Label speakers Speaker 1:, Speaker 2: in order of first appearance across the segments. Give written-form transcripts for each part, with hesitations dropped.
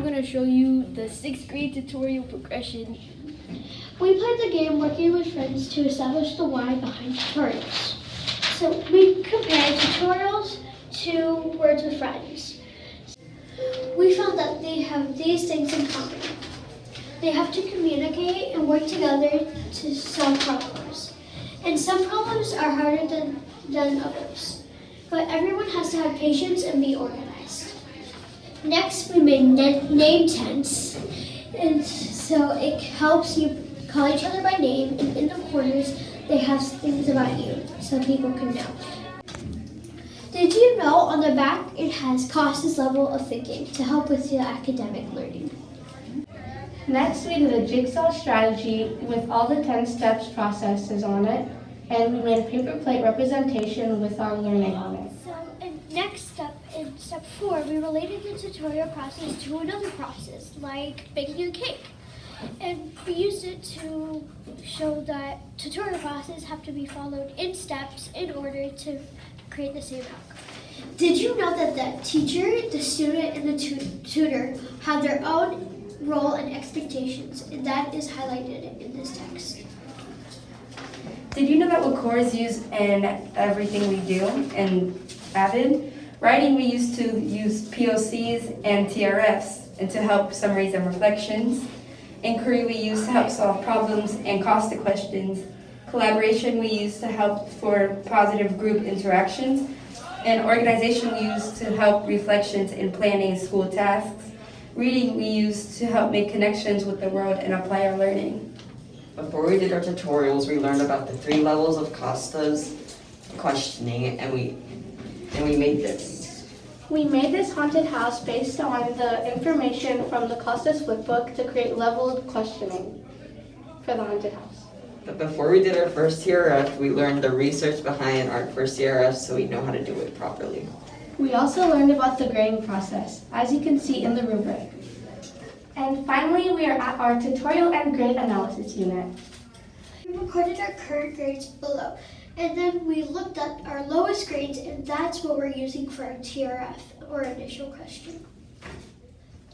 Speaker 1: I'm going to show you the 6th grade tutorial progression.
Speaker 2: We played the game Working with Friends to establish the why behind tutorials. So we compared tutorials to Words with Friends. We found that they have these things in common. They have to communicate and work together to solve problems. And some problems are harder than others. But everyone has to have patience and be organized. Next, we made name tents. And so it helps you call each other by name, and in the corners, they have things about you so people can know. Did you know on the back it has Costa's level of thinking to help with your academic learning?
Speaker 3: Next, we did a jigsaw strategy with all the 10 steps processes on it, and we made a paper plate representation with our learning on it.
Speaker 2: So next step, in step 4, we related the tutorial process to another process, like baking a cake. And we used it to show that tutorial processes have to be followed in steps in order to create the same outcome. Did you know that the teacher, the student, and the tutor have their own role and expectations, and that is highlighted in this text?
Speaker 4: Did you know that what cores use in everything we do in AVID? Writing, we used to use POCs and TRFs and to help summaries and reflections. Inquiry, we use to help solve problems and Costa questions. Collaboration, we use to help for positive group interactions. And organization, we use to help reflections in planning school tasks. Reading, we use to help make connections with the world and apply our learning.
Speaker 5: Before we did our tutorials, we learned about the 3 levels of Costa's questioning, and we made this.
Speaker 3: We made this haunted house based on the information from the Costa's flipbook to create leveled questioning for the haunted house.
Speaker 5: But before we did our first TRF, we learned the research behind our first TRF so we know how to do it properly.
Speaker 3: We also learned about the grading process, as you can see in the rubric. And finally, we are at our tutorial and grade analysis unit.
Speaker 2: We recorded our current grades below, and then we looked at our lowest grades, and that's what we're using for our TRF, or initial question.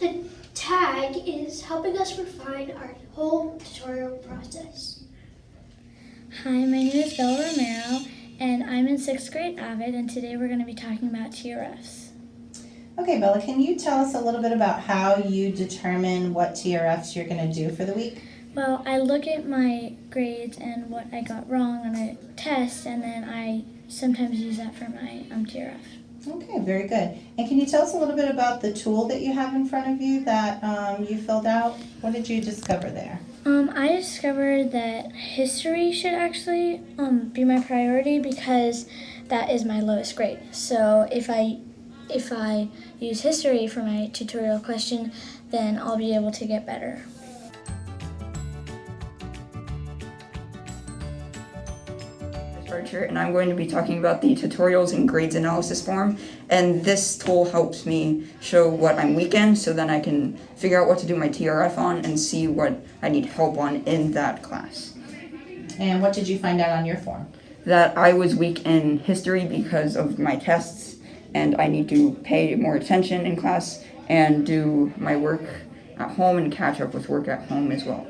Speaker 2: The tag is helping us refine our whole tutorial process.
Speaker 6: Hi, my name is Bella Romero, and I'm in 6th grade AVID, and today we're going to be talking about TRFs.
Speaker 7: Okay, Bella, can you tell us a little bit about how you determine what TRFs you're going to do for the week?
Speaker 6: Well, I look at my grades and what I got wrong on a test, and then I sometimes use that for my TRF.
Speaker 7: Okay, very good. And can you tell us a little bit about the tool that you have in front of you that you filled out? What did you discover there?
Speaker 6: I discovered that history should actually be my priority because that is my lowest grade. So if I use history for my tutorial question, then I'll be able to get better.
Speaker 8: Archer, and I'm going to be talking about the tutorials and grades analysis form, and this tool helps me show what I'm weak in so then I can figure out what to do my TRF on and see what I need help on in that class.
Speaker 7: And what did you find out on your form?
Speaker 8: That I was weak in history because of my tests, and I need to pay more attention in class and do my work at home and catch up with work at home as well.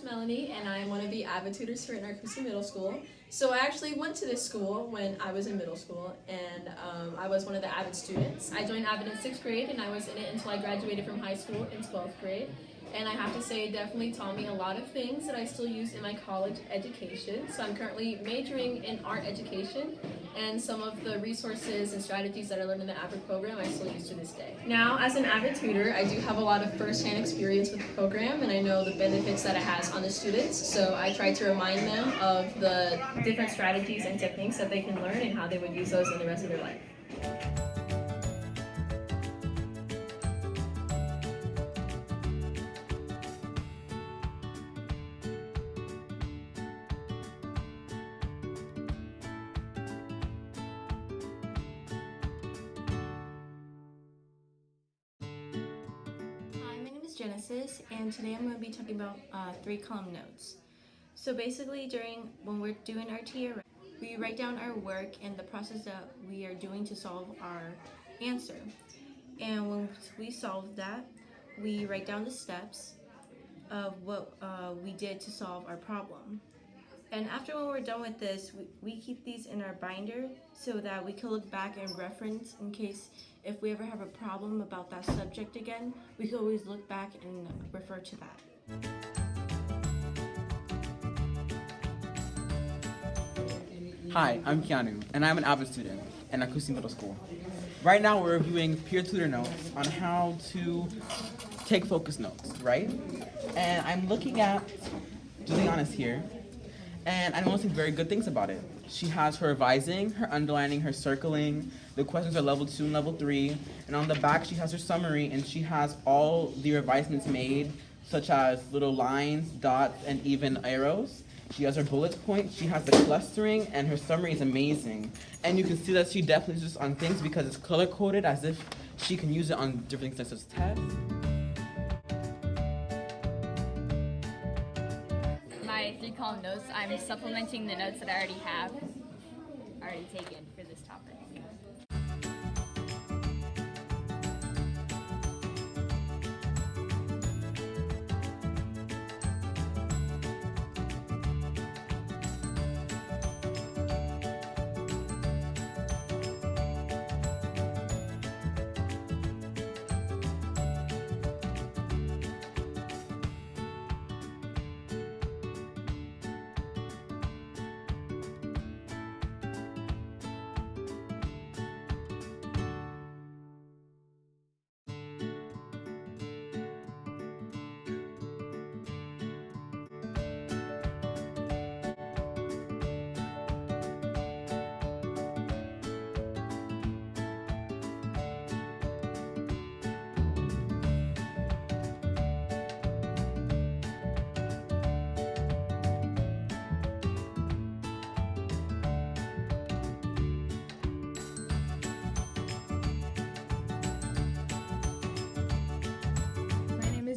Speaker 9: Melanie, and I'm one of the AVID tutors here at Narcoossee Middle School. So I actually went to this school when I was in middle school, and I was one of the AVID students. I joined AVID in 6th grade, and I was in it until I graduated from high school in 12th grade. And I have to say, it definitely taught me a lot of things that I still use in my college education. So I'm currently majoring in art education, and some of the resources and strategies that I learned in the AVID program I still use to this day. Now, as an AVID tutor, I do have a lot of first-hand experience with the program, and I know the benefits that it has on the students. So I try to remind them of the different strategies and techniques that they can learn and how they would use those in the rest of their life.
Speaker 10: Hi, my name is Genesis, and today I'm going to be talking about 3-column notes. So basically, when we're doing our TRF, we write down our work and the process that we are doing to solve our answer. And when we solve that, we write down the steps of what we did to solve our problem. And after when we're done with this, we keep these in our binder so that we can look back and reference in case if we ever have a problem about that subject again, we can always look back and refer to that.
Speaker 11: Hi, I'm Keanu, and I'm an AVID student in Akusi Middle School. Right now we're reviewing peer tutor notes on how to take focus notes, right? And I'm looking at Juliana's here, and I'm noticing very good things about it. She has her revising, her underlining, her circling. The questions are level 2 and level 3. And on the back, she has her summary, and she has all the revisements made, such as little lines, dots, and even arrows. She has her bullet points, she has the clustering, and her summary is amazing. And you can see that she definitely uses this on things because it's color-coded as if she can use it on different things such as tests.
Speaker 12: My 3-column notes, I'm supplementing the notes that I already have taken for this topic.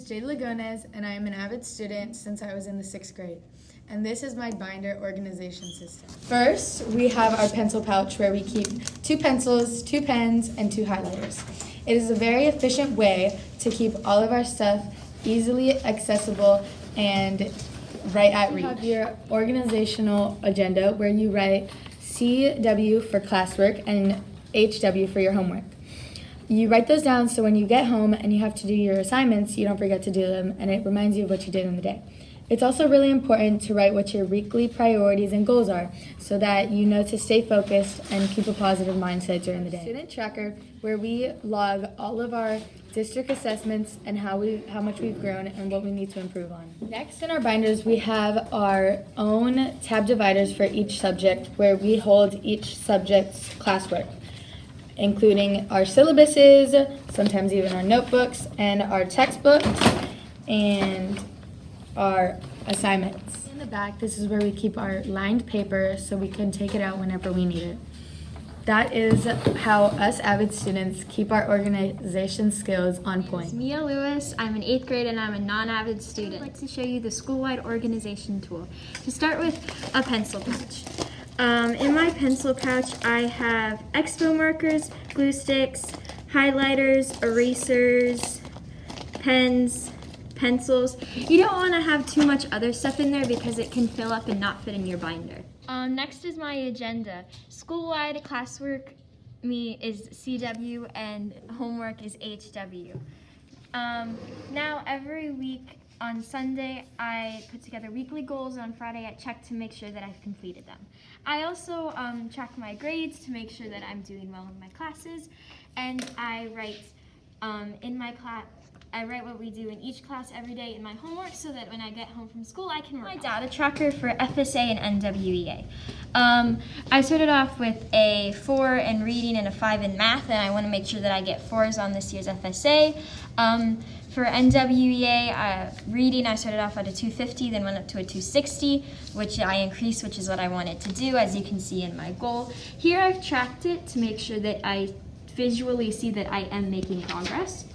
Speaker 13: Jade Lagones, and I am an AVID student since I was in the 6th grade. And this is my binder organization system. First, we have our pencil pouch where we keep 2 pencils, 2 pens, and 2 highlighters. It is a very efficient way to keep all of our stuff easily accessible and right at reach. You have your organizational agenda where you write CW for classwork and HW for your homework. You write those down so when you get home and you have to do your assignments, you don't forget to do them, and it reminds you of what you did in the day. It's also really important to write what your weekly priorities and goals are so that you know to stay focused and keep a positive mindset during the day. Student tracker, where we log all of our district assessments and how much we've grown and what we need to improve on. Next in our binders, we have our own tab dividers for each subject where we hold each subject's classwork, including our syllabuses, sometimes even our notebooks, and our textbooks, and our assignments. In the back, this is where we keep our lined paper so we can take it out whenever we need it. That is how us AVID students keep our organization skills on point.
Speaker 14: Mia Lewis, I'm in 8th grade and I'm a non-AVID student. I'd like to show you the school-wide organization tool. To start with, a pencil pouch. In my pencil pouch, I have expo markers, glue sticks, highlighters, erasers, pens, pencils. You don't want to have too much other stuff in there because it can fill up and not fit in your binder. Next is my agenda. School-wide classwork is CW and homework is HW. Now every week on Sunday I put together weekly goals, and on Friday I check to make sure that I've completed them. I also track my grades to make sure that I'm doing well in my classes, and I write in my class. I write what we do in each class every day in my homework so that when I get home from school I can work. My data tracker for FSA and NWEA. I started off with a 4 in reading and a 5 in math, and I want to make sure that I get 4s on this year's FSA. For NWEA reading, I started off at a 250, then went up to a 260, which I increased, which is what I wanted to do, as you can see in my goal. Here I've tracked it to make sure that I visually see that I am making progress.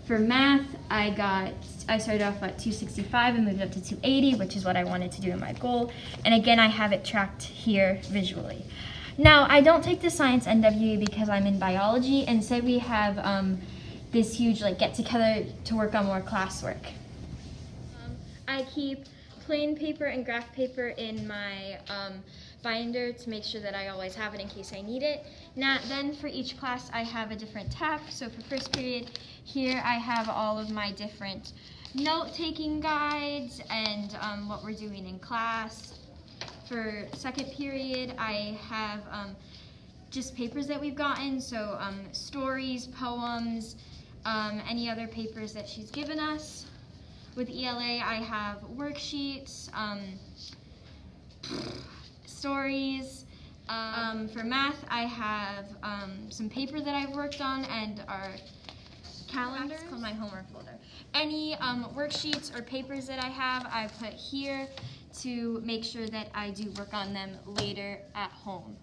Speaker 14: For math, I started off at 265 and moved up to 280, which is what I wanted to do in my goal. And again, I have it tracked here visually. Now, I don't take the science NWE because I'm in biology. Instead, we have this huge get together to work on more classwork. I keep plain paper and graph paper in my binder to make sure that I always have it in case I need it. Now, then for each class I have a different tab. So for first period, here I have all of my different note-taking guides and what we're doing in class. For second period, I have just papers that we've gotten, so stories, poems, any other papers that she's given us. With ELA, I have worksheets, stories. For math, I have some paper that I've worked on and our calendar. It's called my homework folder. Any worksheets or papers that I have, I put here to make sure that I do work on them later at home.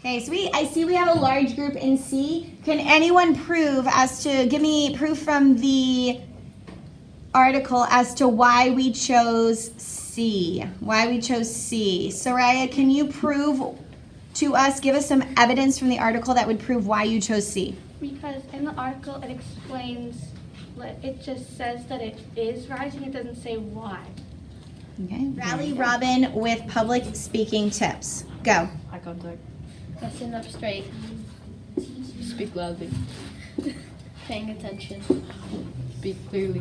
Speaker 15: Okay, so I see we have a large group in C. Can anyone give me proof from the article as to why we chose C? Why we chose C? Soraya, can you prove to us, give us some evidence from the article that would prove why you chose C?
Speaker 3: Because in the article it explains, it just says that it is rising, it doesn't say why.
Speaker 15: Okay, Rally Robin with public speaking tips. Go.
Speaker 1: Eye contact. Stand up straight. Speak loudly. Paying attention. Speak clearly.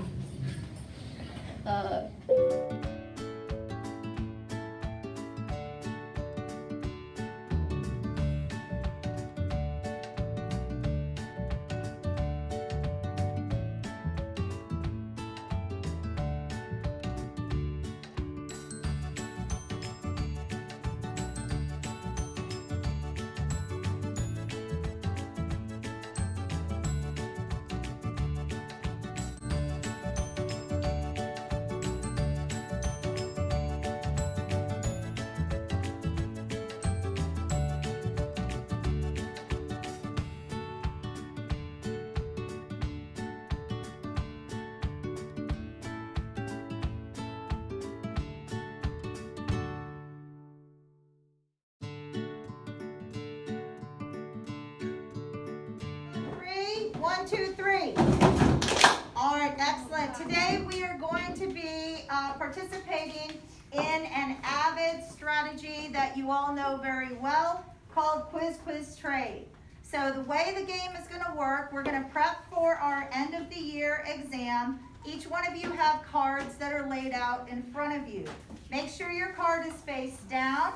Speaker 7: One, two, three. All right, excellent. Today we are going to be participating in an AVID strategy that you all know very well called Quiz, Quiz, Trade. So the way the game is going to work, we're going to prep for our end of the year exam. Each one of you have cards that are laid out in front of you. Make sure your card is face down.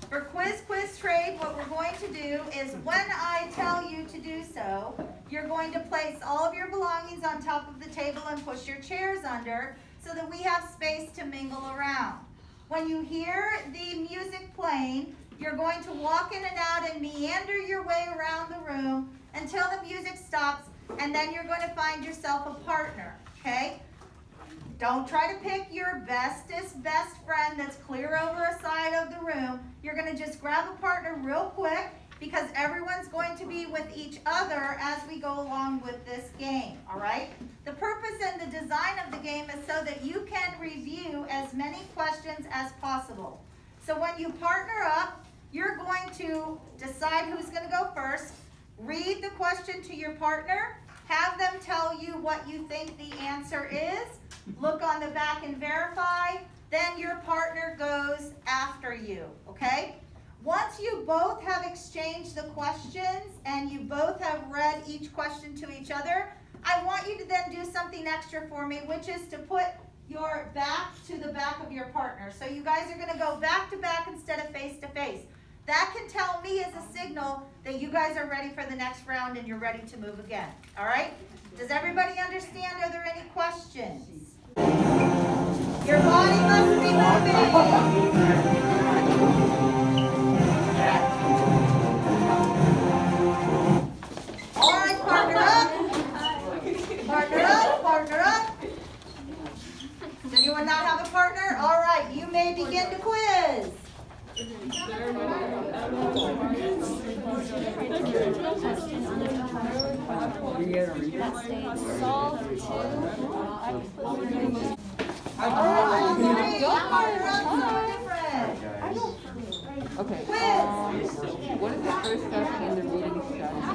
Speaker 7: For Quiz, Quiz, Trade, what we're going to do is when I tell you to do so, you're going to place all of your belongings on top of the table and push your chairs under so that we have space to mingle around. When you hear the music playing, you're going to walk in and out and meander your way around the room until the music stops, and then you're going to find yourself a partner, okay? Don't try to pick your bestest best friend that's clear over a side of the room. You're going to just grab a partner real quick, because everyone's going to be with each other as we go along with this game, all right? The purpose and the design of the game is so that you can review as many questions as possible. So when you partner up, you're going to decide who's going to go first, read the question to your partner, have them tell you what you think the answer is, look on the back and verify, then your partner goes after you, okay? Once you both have exchanged the questions and you both have read each question to each other, I want you to then do something extra for me, which is to put your back to the back of your partner. So you guys are going to go back to back instead of face to face. That can tell me as a signal that you guys are ready for the next round and you're ready to move again. All right? Does everybody understand? Are there any questions? Your body must be moving. All right, partner up. Partner up, partner up. Does anyone not have a partner? All right, you may begin to quiz.
Speaker 12: Solve
Speaker 16: Okay. What is the first step in the reading strategy?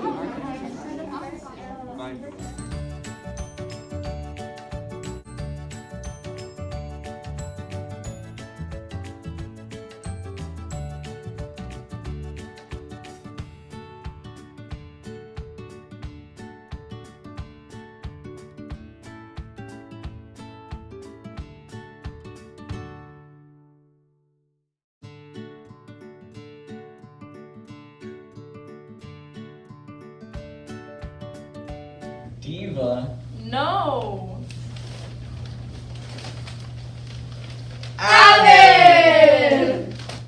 Speaker 17: Diva.
Speaker 9: No.